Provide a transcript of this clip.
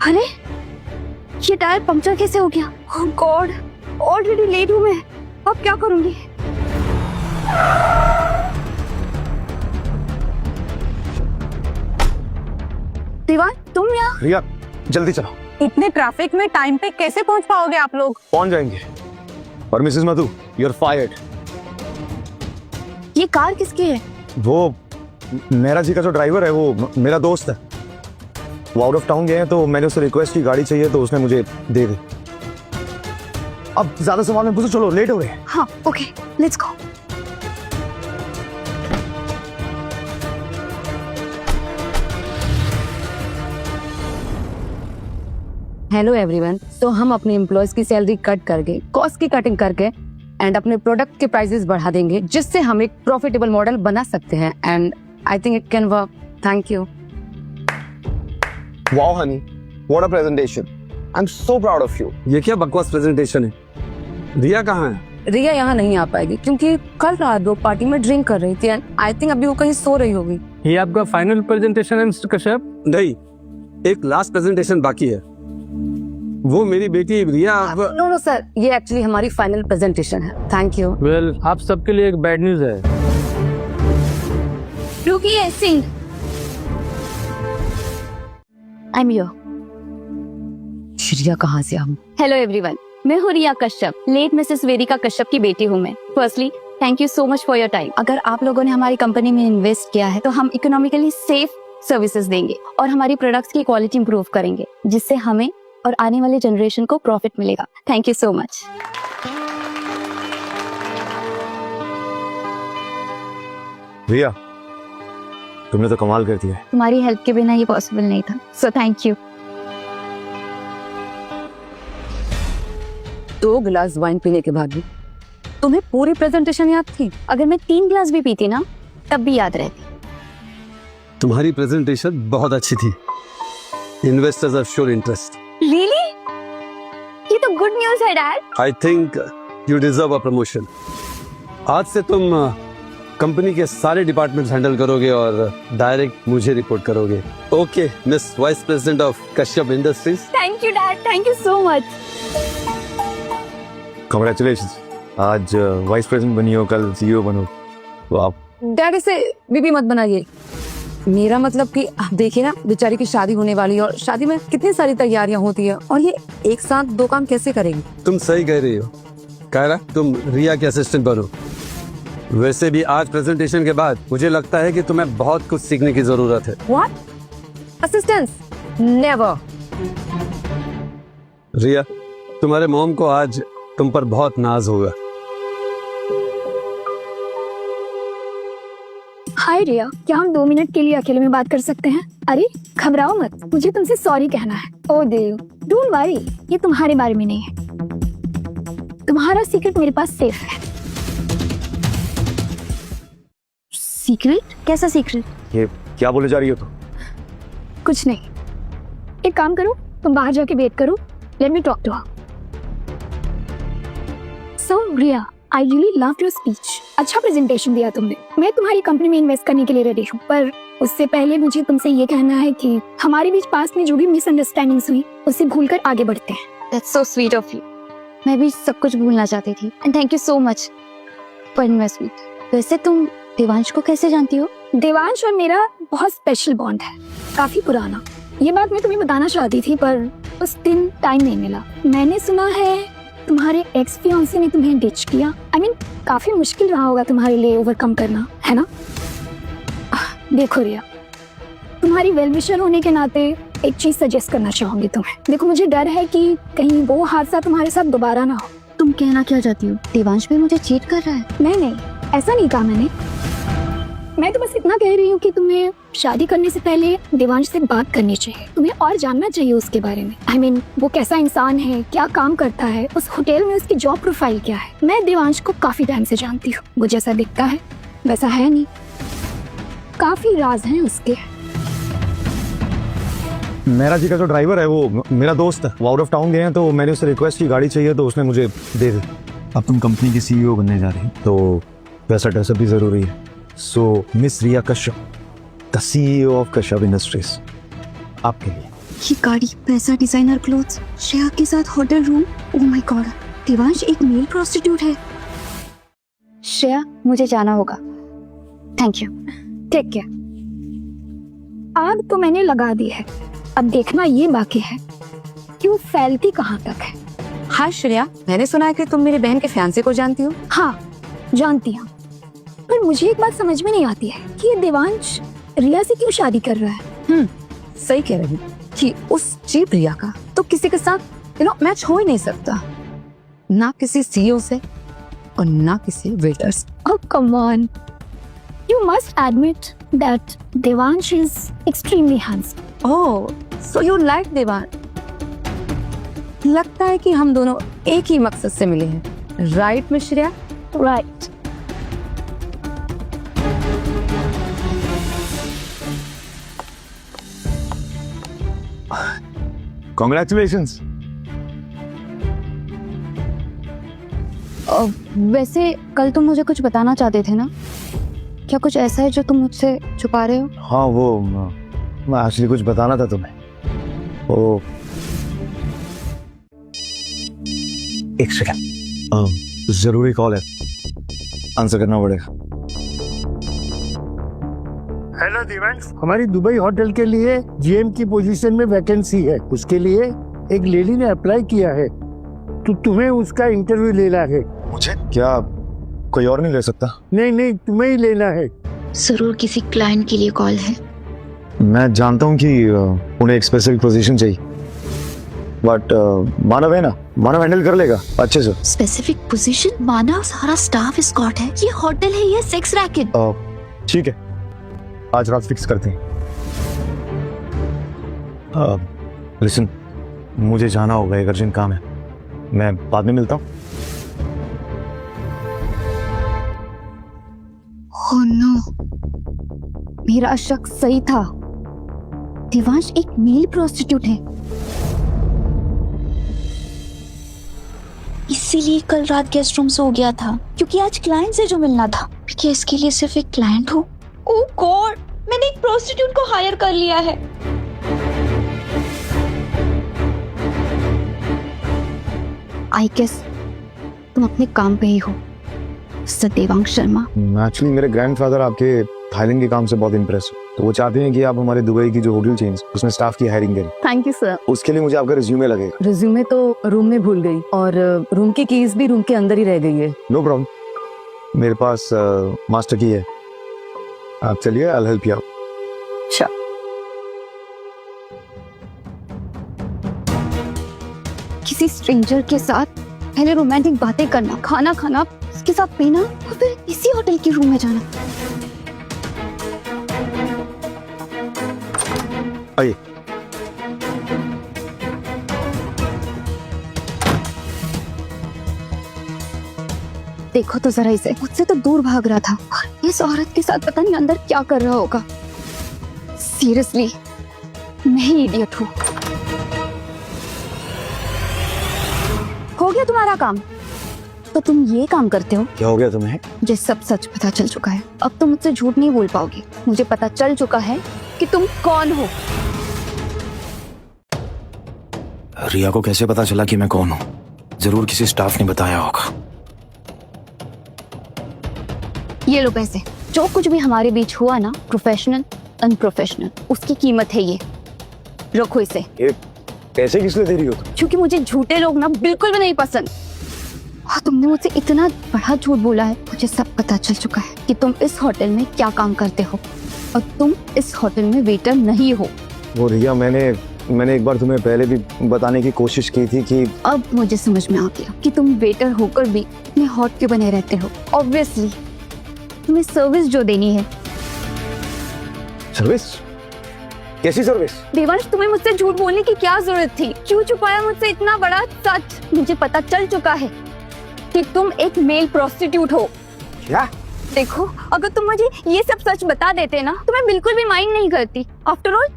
अरे ये tyre puncture कैसे हो गया? ओह गॉड, ऑलरेडी लेट हूँ मैं, अब क्या करूंगी? देवान, तुम यहाँ? रिया जल्दी चलो। इतने ट्रैफिक में टाइम पे कैसे पहुंच पाओगे आप लोग? पहुंच जाएंगे। और Mrs Madhu, you are fired. ये कार किसकी है? वो मेरा जी का जो ड्राइवर है वो मेरा दोस्त है। वो आउट ऑफ टाउन गए हैं तो मैंने उससे रिक्वेस्ट की गाड़ी चाहिए तो उसने मुझे दे दी। अब ज्यादा सवाल में पूछो, चलो लेट हो गए। हाँ okay, let's go. Hello everyone. तो हम अपने एम्प्लॉयज की सैलरी कट करके, कॉस्ट की कटिंग करके एंड अपने प्रोडक्ट के प्राइसेस बढ़ा देंगे, जिससे हम एक प्रॉफिटेबल मॉडल बना सकते हैं and I think it can work. Thank you. Wow, honey, what a presentation! I'm so proud of you. ये क्या बकवास प्रेजेंटेशन है? रिया कहाँ है? रिया यहाँ नहीं आ पाएगी क्योंकि कल रात वो पार्टी में ड्रिंक कर रही थी एंड आई थिंक अभी वो कहीं सो रही होगी। ये आपका फाइनल प्रेजेंटेशन है मिस्टर कश्यप? नहीं, एक लास्ट प्रेजेंटेशन बाकी है। वो मेरी बेटी रिया। नो नो सर, ये एक्चुअली हमारी फाइनल प्रेजेंटेशन है। Thank you. वेल, आप सबके लिए एक बैड न्यूज है। रुकिए सिंह, आई एम योर। रिया कहाँ से हम? हेलो एवरीवन, मैं हूँ रिया कश्यप, लेट मिसेस वेदिका कश्यप की बेटी हूँ मैं। Firstly thank you so much for your time. अगर आप लोगों ने हमारी कंपनी में इन्वेस्ट किया है तो हम इकोनॉमिकली सेफ सर्विसेज देंगे और हमारी प्रोडक्ट्स की क्वालिटी इंप्रूव करेंगे, जिससे हमें और आने वाले जनरेशन को प्रॉफिट मिलेगा। Thank you so much. Riya, तुमने तो कमाल कर दिया है। तुम्हारी हेल्प के बिना ये पॉसिबल नहीं था, सो थैंक यू। 2 गिलास वाइन पीने के बाद भी तुम्हें पूरी प्रेजेंटेशन याद थी? अगर मैं 3 गिलास भी पीती ना तब भी याद रहती। तुम्हारी प्रेजेंटेशन बहुत अच्छी थी। Investors are sure interest. Really? ये तो गुड न्यूज़ है dad. I think you deserve a promotion. आज से तुम कंपनी के सारे डिपार्टमेंट्स हैंडल करोगे और डायरेक्ट मुझे रिपोर्ट करोगे। Okay miss vice president of Kashyap industries. Thank you dad, thank you so much. Congratulations, आज वाइस प्रेसिडेंट बनी हो, कल सीईओ बनो। तो आप डैड इसे बीबी मत बनाइए। मेरा मतलब कि आप देखिए ना, बेचारी की शादी होने वाली है और शादी में कितनी सारी तैयारियां होती है और ये एक साथ 2 काम कैसे करेगी? तुम सही कह रही हो कायरा, तुम रिया के असिस्टेंट बनो। वैसे भी आज प्रेजेंटेशन के बाद मुझे लगता है कि तुम्हें बहुत कुछ सीखने की जरूरत है। व्हाट? असिस्टेंस? नेवर। रिया, तुम्हारे मॉम को आज तुम पर बहुत नाज होगा। हाय रिया, क्या हम 2 मिनट के लिए अकेले में बात कर सकते हैं? अरे घबराओ मत, मुझे तुमसे सॉरी कहना है। ओह देव, डोंट वरी, ये तुम्हारे बारे में नहीं है। तुम्हारा सीक्रेट मेरे पास सेफ है। सीक्रेट? कैसा सीक्रेट? ये क्या बोले जा रही हो तुम? कुछ नहीं, एक काम करो, तुम बाहर जाके वेट करो। Let me talk to her. So Riya, I really love your speech. अच्छा प्रेजेंटेशन दिया तुमने। मैं तुम्हारी कंपनी में इन्वेस्ट करने के लिए रेडी हूँ, पर उससे पहले मुझे तुमसे ये कहना है कि हमारे बीच पास्ट में जो भी मिसअंडरस्टैंडिंग्स हुई उसे भूलकर आगे बढ़ते हैं। That's so sweet of you. मैं भी सब कुछ भूलना चाहती थी and thank you so much for investment. वैसे तुम देवांश को कैसे जानती हो? देवांश और मेरा बहुत स्पेशल बॉन्ड है, काफी पुराना। ये बात मैं तुम्हें बताना चाहती थी पर उस दिन टाइम नहीं मिला। मैंने सुना है तुम्हारे एक्स फियांसे ने तुम्हें डिच किया। I mean, काफी मुश्किल रहा होगा तुम्हारे लिए ओवरकम करना, है ना? देखो रिया, तुम्हारी वेल विशर होने के नाते एक चीज सजेस्ट करना चाहूंगी तुम्हें। देखो, मुझे डर है कि कहीं वो हादसा तुम्हारे साथ दोबारा ना हो। तुम कहना क्या चाहती हो? देवांश भी मुझे चीट कर रहा है? नहीं, ऐसा नहीं कहा मैंने। मैं तो बस इतना कह रही हूँ कि तुम्हें शादी करने से पहले देवांश से बात करनी चाहिए। तुम्हें और जानना चाहिए उसके बारे में। I mean, वो कैसा इंसान है, क्या काम करता है, उस होटल में उसकी जॉब प्रोफाइल क्या है। मैं देवांश को काफी टाइम से जानती हूँ। वो जैसा दिखता है वैसा है नहीं, काफी राज हैं उसके। मेरा जी का जो ड्राइवर है वो मेरा दोस्त है। वो आउट ऑफ टाउन गए हैं तो मैंने उससे रिक्वेस्ट की गाड़ी चाहिए तो उसने मुझे दे दी। अब तुम कंपनी की सीईओ बनने जा रही हो तो पैसा टैसा भी जरूरी है। So miss Riya Kashyap, the CEO of Kashyap industries, आपके लिए। ये गाड़ी, पैसा, डिजाइनर क्लोथ्स, श्रेया के साथ hotel room. Oh my God, Devansh एक मेल प्रोस्टिट्यूट है। श्रेया, मुझे जाना होगा। Thank you. ठीक है, आग तो मैंने लगा दी है, अब देखना ये बाकी है कि वो फैलती कहाँ तक है। हाय श्रेया, मैंने सुना है कि तुम मेरी बहन के फियांसे को जानती हो। हाँ, जानती हूँ, पर मुझे एक बात समझ में नहीं आती है कि ये देवांश रिया से क्यों शादी कर रहा है। सही कह रही कि उस चीप रिया का तो किसी के साथ मैच हो ही नहीं सकता, ना किसी सीईओ से और ना किसी वेटर से। Oh, come on. You must admit that Devansh is extremely handsome. Oh, so you like देवान। लगता है कि हम दोनों एक ही मकसद से मिले हैं, right miss Shreya? Right. Congratulations. वैसे कल तुम मुझे कुछ बताना चाहते थे ना? क्या कुछ ऐसा है जो तुम मुझसे छुपा रहे हो? हाँ, वो मैं एक्चुअली कुछ बताना था तुम्हें। ओ, एक सेकंड, जरूरी कॉल है, आंसर करना पड़ेगा। हेलो दिवांश, हमारी दुबई होटल के लिए जीएम की पोजीशन में वैकेंसी है, उसके लिए एक लेडी ने अप्लाई किया है, तो तुम्हें उसका इंटरव्यू लेना है। मुझे क्या कोई और नहीं ले सकता? नहीं, तुम्हें ही लेना है। जरूर किसी क्लाइंट के लिए कॉल है। मैं जानता हूँ कि उन्हें एक स्पेसिफिक पोजीशन चाहिए, बट मानव है ना, मानव हैंडल कर लेगा अच्छे से। Specific position? मानव सारा स्टाफ स्कॉट है, ये होटल है, ये सेक्स रैकेट। ठीक है, आज रात फिक्स करते हैं। लिसन, मुझे जाना होगा, एक अर्जेंट काम है, मैं बाद में मिलता हूँ। ओह नो, मेरा शक सही था, देवांश एक मेल प्रोस्टिट्यूट है। इसीलिए कल रात गेस्ट रूम से हो गया था, क्योंकि आज क्लाइंट से जो मिलना था। क्या इसके लिए सिर्फ एक क्लाइंट हो? ओह गॉड, मैंने एक प्रोस्टिट्यूट को हायर कर लिया है। आई गेस तुम अपने काम पे ही हो, मिस्टर देवांश शर्मा। एक्चुअली मेरे ग्रैंडफादर आपके थाईलैंड के काम से बहुत इम्प्रेस है, तो वो चाहते हैं कि आप हमारे दुबई की जो होटल चेन्स उसमें स्टाफ की हायरिंग करें। Thank you sir. उसके लिए मुझे आपका रिज्यूमे लगेगा। रिज्यूमे तो रूम में भूल गई, और रूम की कीज भी रूम के अंदर ही रह गई है। नो प्रॉब्लम, मेरे पास मास्टर की है, आप चलिए, I will help you out. किसी स्ट्रेंजर के साथ पहले रोमांटिक बातें करना, खाना खाना, उसके साथ पीना, और फिर इसी होटल के रूम में जाना। आइए। देखो तो जरा इसे, मुझसे तो दूर भाग रहा था, और इस औरत के साथ पता नहीं अंदर क्या कर रहा होगा। सीरियसली, मैं ही इडियट हूँ। हो गया तुम्हारा काम, तो तुम ये काम करते हो। क्या हो गया तुम्हें? मुझे सब सच पता चल चुका है, अब तुम मुझसे झूठ नहीं बोल पाओगे। मुझे पता चल चुका है कि तुम कौन हो। रिया को कैसे पता चला कि मैं कौन हूँ? जरूर किसी स्टाफ ने बताया होगा। ये लो पैसे। जो कुछ भी हमारे बीच हुआ ना, प्रोफेशनल अनप्रोफेशनल, उसकी कीमत है ये। रखो इसे। ये पैसे किस लिए दे रही हो? क्योंकि मुझे झूठे लोग ना बिल्कुल भी नहीं पसंद। हाँ, तुमने मुझसे इतना बड़ा झूठ बोला है, मुझे सब पता चल चुका है कि तुम इस होटल में क्या काम करते हो, और तुम इस होटल में वेटर नहीं हो। वो रिया, मैंने एक बार तुम्हें पहले भी बताने की कोशिश की थी कि अब मुझे समझ में आ गया कि तुम वेटर होकर भी इतने हॉट क्यों बने रहते हो। ऑब्वियसली तुम्हें सर्विस जो देनी है। सर्विस? कैसी सर्विस? देवांश, तुम्हें मुझसे झूठ बोलने की क्या जरूरत थी? क्यों छुपाया मुझसे इतना बड़ा सच? मुझे पता चल चुका है कि तुम एक मेल प्रोस्टिट्यूट हो। क्या? देखो, अगर तुम मुझे ये सब सच बता देते ना, तो मैं बिल्कुल भी माइंड नहीं करती। After all